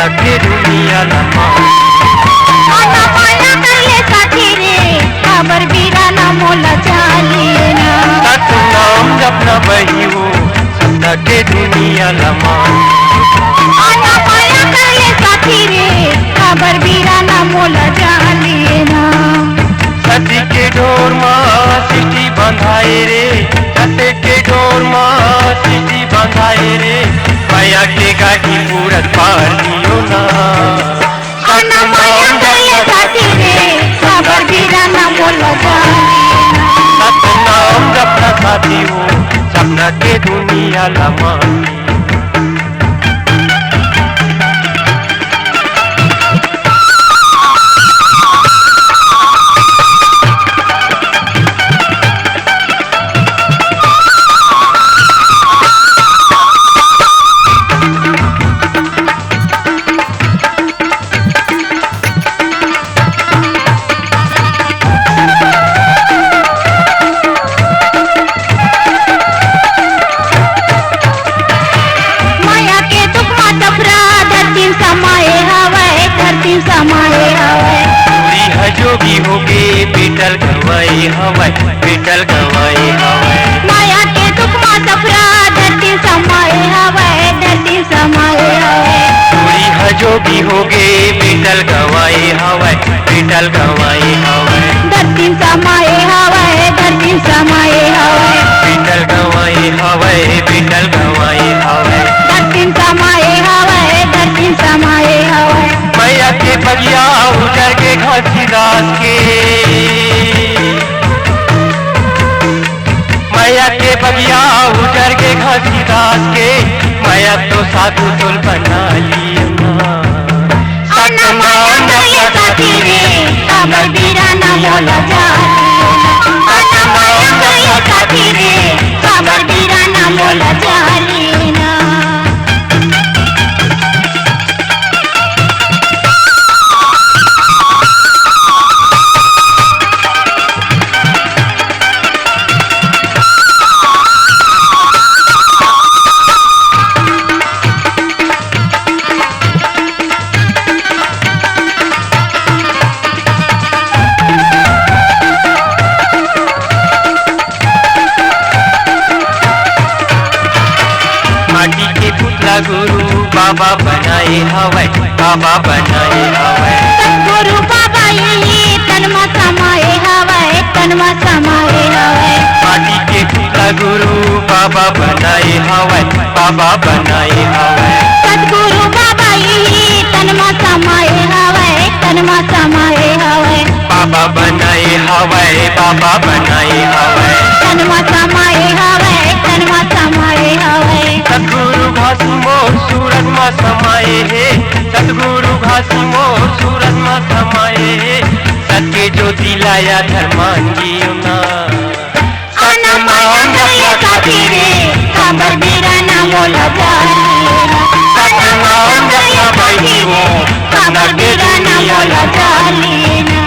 सपना के दुनिया लम्हा आना माया करले साथी रे खबर बीरा ना मोला जालिना सत नाम जपना बही हो सपना के दुनिया लम्हा आना माया करले साथी रे खबर बीरा ना मोला जालिना सती के डोर माँ सिटी बंधाए रे सते के डोर माँ सिटी बंधाए रे माया के गाड़ी पूरत पार दियो ना आना माया करले साथी रे खबर बीरा ना मोला जालिना सत नाम जपना साथी हो सपना के दुनिया लम्हा समाए हवे पूरी हजोगी होके बेटल गवाई हवे बेटल गवाई हवे माया के दुख मा सफरा धरती समाए हवे धरती समाए हवे पूरी हजोगी होके बेटल गवाई हवे बेटल गवाई हवे धरती समाए हवे धरती समाए हवे बेटल गवाई हवे बेटल गवाई हवे धरती समाए हवे धरती समाए हवे मैया के बगिया उतर के घसीदास के मैया के बगिया उतर के घसीदास के मैया तो साधु तुल बना लिया आना माया करले साथी रे खबर बीरा ना मोला जालिना आना माया करले साथी रे खबर बीरा ना मोला जालिना माटी के पुतला गुरु बाबा बनाए हवे बाबा बनाए हवे सतगुरु बाबा यही तनमा समाए हवे तनमा समाए हवे माटी के पुतला गुरु बाबा बनाए हवे बाबा बनाए हवे सतगुरु बाबा यही तनमा समाए हवे तनमा समाए हवे बाबा बनाए हवे बाबा बनाए हवे तनमा समाए हवे तनमा समाए हवे सतगुरु घास मोर सूरत में समाए है सतगुरु घास मोर सूरत में समाए है सत्य ज्योति लाया धर्मान जीवना आना माया करले साथी रे खबर बीरा ना मोला जालिना आना माया करले साथी रे खबर बीरा ना मोला जालिना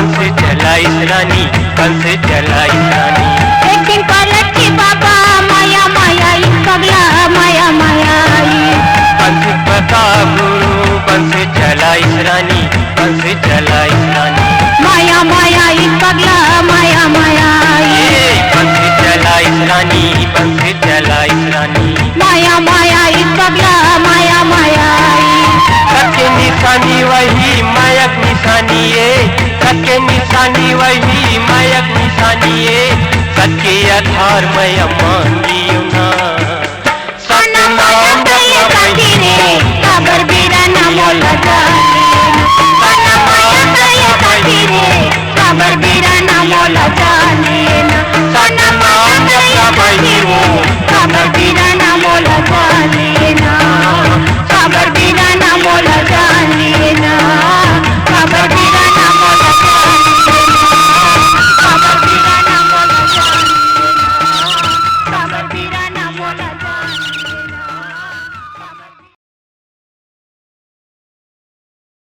रानी बंस चलाई रानी एक दिन पलट के बाबा माया माया पगला माया माया बंस बता गुरु बंस चलाई रानी बंस चलाई रानी माया माया पगला माया माया बंस चलाई रानी बंस चलाई रानी माया माया पगला माया माया सत्य निशानी वही मायक निशानी सत्य निशानी वही मायक निशानी सत्य आधार मय मांगियो ना सत्य नाम खबर बीरा ना मोला